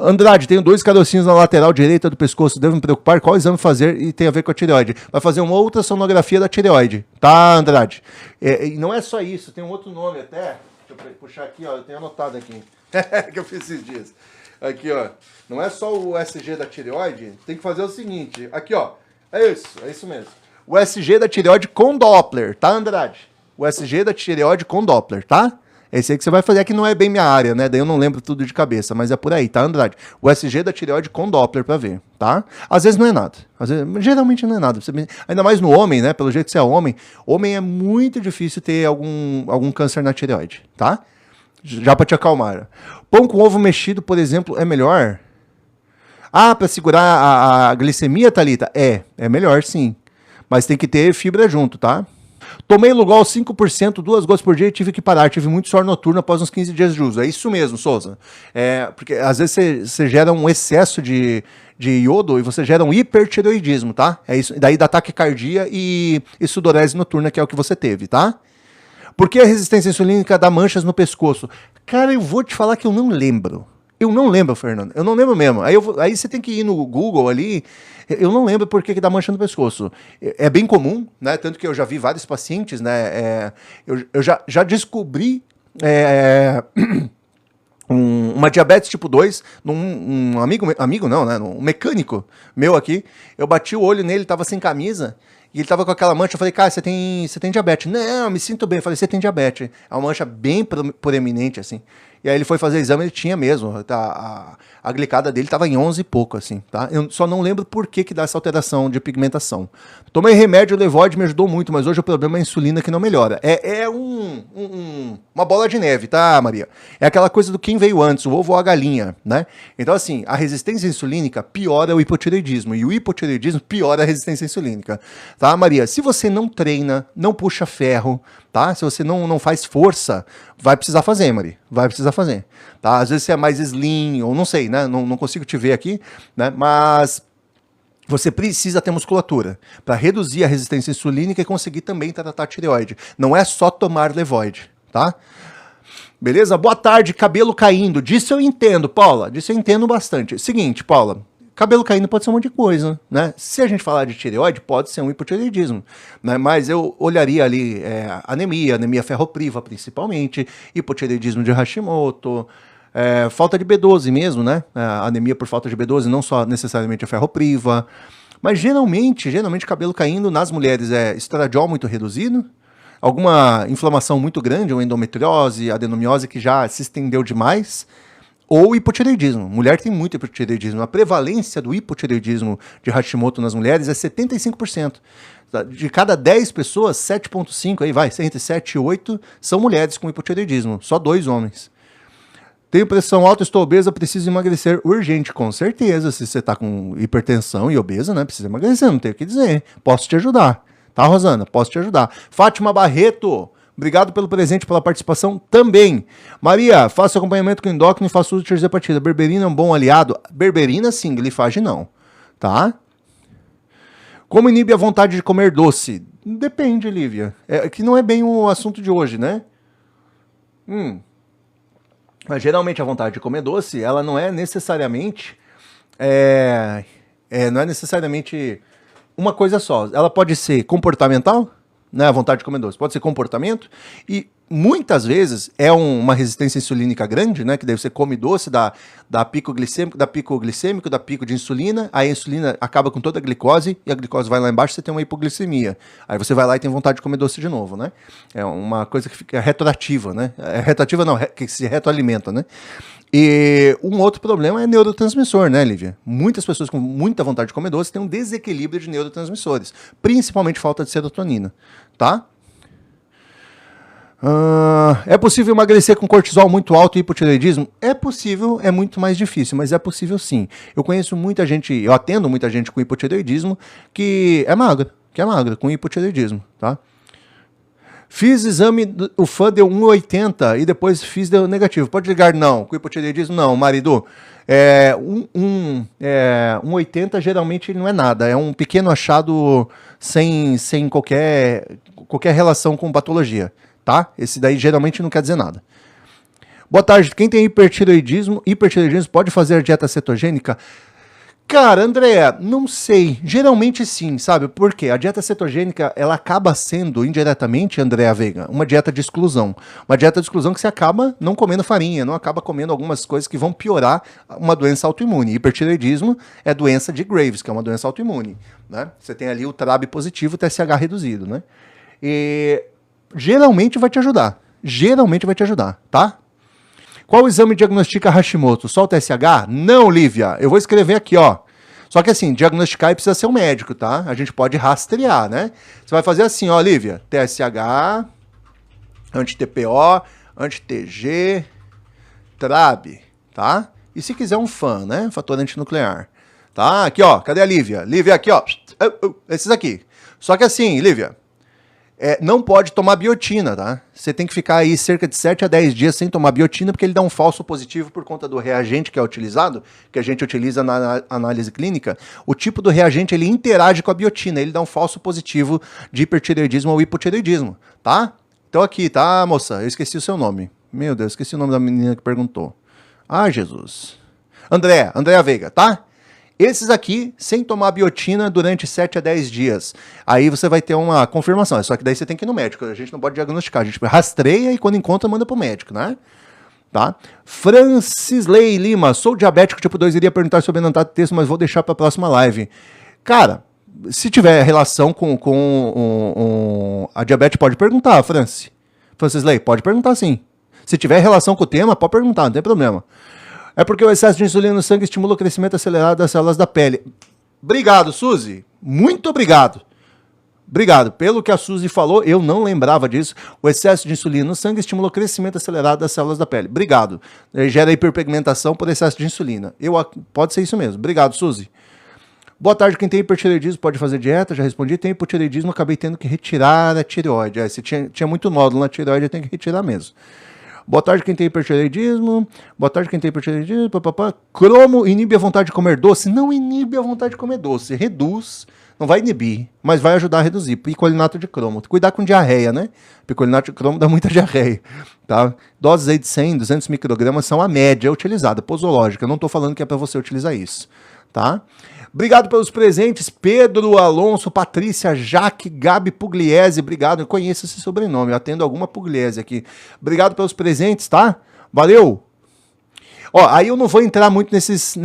Andrade, tenho 2 carocinhos na lateral direita do pescoço, devo me preocupar? Qual exame fazer e tem a ver com a tireoide? Vai fazer uma outra sonografia da tireoide, tá, Andrade? E não é só isso, tem um outro nome até, deixa eu puxar aqui, ó, eu tenho anotado aqui, que eu fiz esses dias. Aqui, ó, não é só o USG da tireoide, tem que fazer o seguinte, aqui, ó, é isso mesmo. O USG da tireoide com Doppler, tá, Andrade? O USG da tireoide com Doppler, tá? Esse aí que você vai fazer aqui não é bem minha área, né? Daí eu não lembro tudo de cabeça, mas é por aí, tá, Andrade? O USG da tireoide com Doppler pra ver, tá? Às vezes não é nada. Às vezes, geralmente não é nada. Ainda mais no homem, né? Pelo jeito que você é homem. Homem é muito difícil ter algum câncer na tireoide, tá? Já pra te acalmar. Pão com ovo mexido, por exemplo, é melhor? Ah, pra segurar a glicemia, Thalita? É melhor sim. Mas tem que ter fibra junto, tá? Tomei Lugol 5%, 2 gotas por dia e tive que parar. Tive muito suor noturno após uns 15 dias de uso. É isso mesmo, Souza. Porque às vezes você gera um excesso de iodo e você gera um hipertireoidismo, tá? É isso. Daí dá taquicardia e sudorese noturna, que é o que você teve, tá? Por que a resistência insulínica dá manchas no pescoço? Cara, eu vou te falar que eu não lembro. Eu não lembro, Fernando. Eu não lembro mesmo. Aí você tem que ir no Google ali. Eu não lembro por que dá mancha no pescoço. É bem comum, né? Tanto que eu já vi vários pacientes, né? Eu já descobri uma diabetes tipo 2 num amigo não, né? Um mecânico meu aqui. Eu bati o olho nele, tava sem camisa. E ele tava com aquela mancha, eu falei, cara, você tem diabetes. Não, eu me sinto bem. Eu falei, você tem diabetes. É uma mancha bem proeminente, assim. E aí ele foi fazer o exame, ele tinha mesmo. Tá, a glicada dele tava em 11 e pouco, assim, tá? Eu só não lembro por que dá essa alteração de pigmentação. Tomei remédio, o Levoide me ajudou muito, mas hoje o problema é a insulina que não melhora. Uma bola de neve, tá, Maria? É aquela coisa do quem veio antes, o ovo ou a galinha, né? Então, assim, a resistência insulínica piora o hipotireoidismo, e o hipotireoidismo piora a resistência insulínica, tá, Maria? Se você não treina, não puxa ferro, tá? Se você não faz força, vai precisar fazer, Maria. Vai precisar fazer, tá? Às vezes você é mais slim, ou não sei, né? Não consigo te ver aqui, né? Mas você precisa ter musculatura para reduzir a resistência insulínica e conseguir também tratar a tireoide. Não é só tomar Levoide, tá? Beleza? Boa tarde, cabelo caindo. Disso eu entendo, Paula. Disso eu entendo bastante. Seguinte, Paula. Cabelo caindo pode ser um monte de coisa, né? Se a gente falar de tireoide, pode ser um hipotireoidismo, né? Mas eu olharia ali anemia ferropriva principalmente, hipotireoidismo de Hashimoto, falta de B12 mesmo, né? Anemia por falta de B12, não só necessariamente a ferropriva. Mas geralmente cabelo caindo nas mulheres é estradiol muito reduzido, alguma inflamação muito grande, ou endometriose, adenomiose que já se estendeu demais, ou hipotireoidismo. Mulher tem muito hipotireoidismo. A prevalência do hipotireoidismo de Hashimoto nas mulheres é 75%. De cada 10 pessoas, 7,5, aí vai, entre 7 e 8 são mulheres com hipotireoidismo. Só 2 homens. Tenho pressão alta, estou obesa, preciso emagrecer urgente. Com certeza, se você está com hipertensão e obesa, né, precisa emagrecer, não tenho o que dizer. Posso te ajudar. Tá, Rosana? Posso te ajudar. Fátima Barreto, obrigado pelo presente, pela participação também. Maria, faço acompanhamento com endócrino e faço uso de tirzepatida. Berberina é um bom aliado? Berberina sim, glifage não. Tá? Como inibe a vontade de comer doce? Depende, Lívia. Que não é bem o assunto de hoje, né? Mas geralmente a vontade de comer doce, ela não é necessariamente... não é necessariamente uma coisa só. Ela pode ser comportamental, né, a vontade de comer doce. Pode ser comportamento e muitas vezes é uma resistência insulínica grande, né, que daí você come doce, dá pico glicêmico, dá pico de insulina, aí a insulina acaba com toda a glicose e a glicose vai lá embaixo, você tem uma hipoglicemia. Aí você vai lá e tem vontade de comer doce de novo, né? É uma coisa que fica retroativa, né? Retroativa não, que se retroalimenta, né? E um outro problema é neurotransmissor, né, Lívia? Muitas pessoas com muita vontade de comer doce têm um desequilíbrio de neurotransmissores, principalmente falta de serotonina, tá? É possível emagrecer com cortisol muito alto e hipotireoidismo? É possível, é muito mais difícil, mas é possível sim. Eu conheço muita gente, eu atendo muita gente com hipotireoidismo que é magra, com hipotireoidismo, tá? Fiz exame, o FAN deu 1,80 e depois fiz deu negativo. Pode ligar? Não. Com hipotireoidismo? Não, marido. 1,80 geralmente não é nada. É um pequeno achado sem qualquer relação com patologia, tá? Esse daí geralmente não quer dizer nada. Boa tarde, quem tem hipertireoidismo pode fazer a dieta cetogênica? Cara, André, não sei. Geralmente sim, sabe? Por quê? A dieta cetogênica, ela acaba sendo, indiretamente, Andréa Veiga, uma dieta de exclusão. Uma dieta de exclusão que você acaba não comendo farinha, não acaba comendo algumas coisas que vão piorar uma doença autoimune. Hipertireoidismo é doença de Graves, que é uma doença autoimune, né? Você tem ali o TRAB positivo, o TSH reduzido, né? E geralmente vai te ajudar. Geralmente vai te ajudar, tá? Qual exame diagnostica Hashimoto? Só o TSH? Não, Lívia. Eu vou escrever aqui, ó. Só que assim, diagnosticar precisa ser um médico, tá? A gente pode rastrear, né? Você vai fazer assim, ó, Lívia. TSH, anti-TPO, anti-TG, TRAB, tá? E se quiser um FAN, né? Fator antinuclear. Tá? Aqui, ó. Cadê a Lívia? Lívia, aqui, ó. Esses aqui. Só que assim, Lívia, não pode tomar biotina, tá? Você tem que ficar aí cerca de 7 a 10 dias sem tomar biotina, porque ele dá um falso positivo por conta do reagente que é utilizado, que a gente utiliza na análise clínica. O tipo do reagente, ele interage com a biotina, ele dá um falso positivo de hipertireoidismo ou hipotireoidismo, tá? Então aqui, tá, moça? Eu esqueci o seu nome. Meu Deus, esqueci o nome da menina que perguntou. Ah, Jesus. Andréa Veiga, tá? Esses aqui, sem tomar biotina durante 7 a 10 dias. Aí você vai ter uma confirmação. Só que daí você tem que ir no médico. A gente não pode diagnosticar. A gente rastreia e quando encontra, manda pro médico, né? Tá? Francisley Lima. Sou diabético tipo 2. Iria perguntar sobre anotado texto, mas vou deixar para a próxima live. Cara, se tiver relação com a diabetes, pode perguntar, Francisley, pode perguntar sim. Se tiver relação com o tema, pode perguntar, não tem problema. É porque o excesso de insulina no sangue estimula o crescimento acelerado das células da pele. Obrigado, Suzy. Muito obrigado. Obrigado. Pelo que a Suzy falou, eu não lembrava disso. O excesso de insulina no sangue estimula o crescimento acelerado das células da pele. Obrigado. Gera hiperpigmentação por excesso de insulina. Pode ser isso mesmo. Obrigado, Suzy. Boa tarde, quem tem hipertireoidismo pode fazer dieta? Já respondi. Tem hipotireoidismo, acabei tendo que retirar a tireoide. Se tinha muito nódulo na tireoide, tem que retirar mesmo. Boa tarde, quem tem hipertireoidismo. Boa tarde, quem tem hipertireoidismo. Cromo inibe a vontade de comer doce? Não inibe a vontade de comer doce. Reduz. Não vai inibir, mas vai ajudar a reduzir. Picolinato de cromo. Cuidar com diarreia, né? Picolinato de cromo dá muita diarreia. Tá? Doses aí de 100, 200 microgramas são a média utilizada, posológica. Eu não estou falando que é para você utilizar isso. Tá? Obrigado pelos presentes, Pedro, Alonso, Patrícia, Jaque, Gabi Pugliese, obrigado, eu conheço esse sobrenome, eu atendo alguma Pugliese aqui. Obrigado pelos presentes, tá? Valeu! Ó, aí eu não vou entrar muito nesses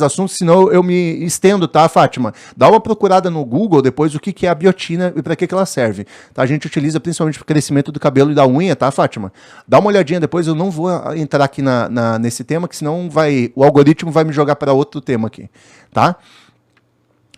assuntos, senão eu me estendo, tá, Fátima? Dá uma procurada no Google depois o que é a biotina e para que ela serve. Tá? A gente utiliza principalmente para o crescimento do cabelo e da unha, tá, Fátima? Dá uma olhadinha depois, eu não vou entrar aqui nesse tema, que senão o algoritmo vai me jogar para outro tema aqui, tá?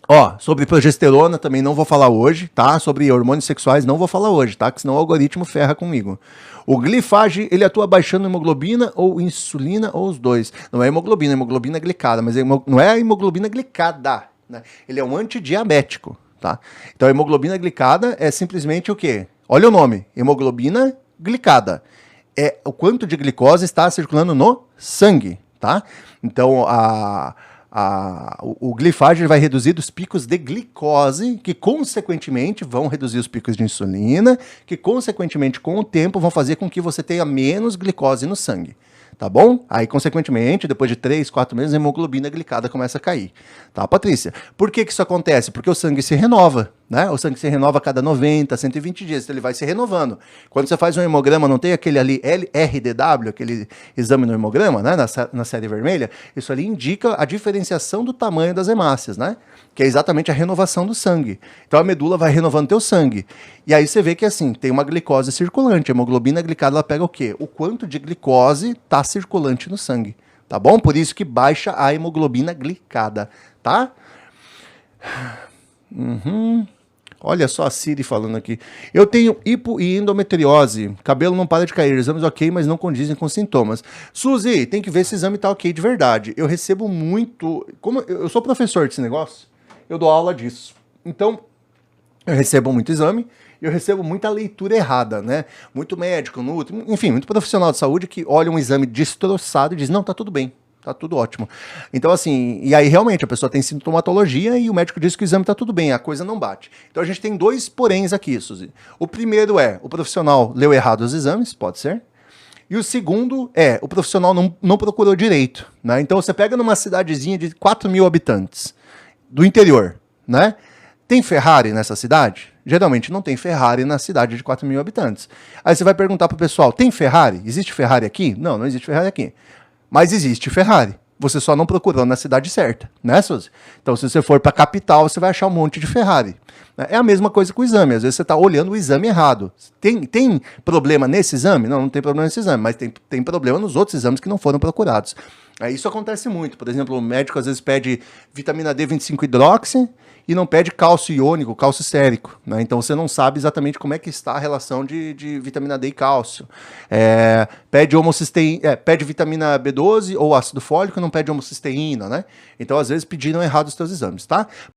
Ó, sobre progesterona também não vou falar hoje, tá? Sobre hormônios sexuais não vou falar hoje, tá? Que senão o algoritmo ferra comigo. O glifage, ele atua baixando hemoglobina ou insulina ou os dois. Não é hemoglobina glicada, mas não é a hemoglobina glicada, né? Ele é um antidiabético, tá? Então a hemoglobina glicada é simplesmente o quê? Olha o nome, hemoglobina glicada. É o quanto de glicose está circulando no sangue, tá? Então o glifage vai reduzir os picos de glicose, que consequentemente vão reduzir os picos de insulina, que consequentemente com o tempo vão fazer com que você tenha menos glicose no sangue. Tá bom? Aí, consequentemente, depois de 3, 4 meses, a hemoglobina glicada começa a cair. Tá, Patrícia? Por que isso acontece? Porque o sangue se renova, né? O sangue se renova a cada 90, 120 dias, então ele vai se renovando. Quando você faz um hemograma, não tem aquele ali RDW, aquele exame no hemograma, né? Na série vermelha? Isso ali indica a diferenciação do tamanho das hemácias, né? Que é exatamente a renovação do sangue. Então a medula vai renovando teu sangue. E aí você vê que assim, tem uma glicose circulante. A hemoglobina glicada, ela pega o quê? O quanto de glicose está circulante no sangue. Tá bom? Por isso que baixa a hemoglobina glicada, tá? Olha só a Siri falando aqui. Eu tenho hipo e endometriose. Cabelo não para de cair. Exames ok, mas não condizem com sintomas. Suzy, tem que ver se o exame tá ok de verdade. Eu recebo muito... Como eu sou professor desse negócio, eu dou aula disso. Então, eu recebo muito exame, eu recebo muita leitura errada, né? Muito médico, enfim, muito profissional de saúde que olha um exame destroçado e diz, não, tá tudo bem. Tá tudo ótimo. Então, assim, e aí realmente a pessoa tem sintomatologia e o médico diz que o exame tá tudo bem, a coisa não bate. Então a gente tem 2 poréns aqui, Suzy. O primeiro é, o profissional leu errado os exames, pode ser. E o segundo é, o profissional não procurou direito, né? Então você pega numa cidadezinha de 4 mil habitantes, do interior, né? Tem Ferrari nessa cidade? Geralmente não tem Ferrari na cidade de 4 mil habitantes. Aí você vai perguntar pro pessoal, tem Ferrari? Existe Ferrari aqui? Não, não existe Ferrari aqui. Mas existe Ferrari. Você só não procurou na cidade certa, né, Suzy? Então, se você for para a capital, você vai achar um monte de Ferrari. É a mesma coisa com o exame. Às vezes você está olhando o exame errado. Tem problema nesse exame? Não, não tem problema nesse exame, mas tem problema nos outros exames que não foram procurados. Isso acontece muito. Por exemplo, o médico às vezes pede vitamina D 25-hidroxi e não pede cálcio iônico, cálcio sérico, né? Então você não sabe exatamente como é que está a relação de vitamina D e cálcio. Pede vitamina B12 ou ácido fólico e não pede homocisteína, né? Então às vezes pediram errado os teus exames, tá?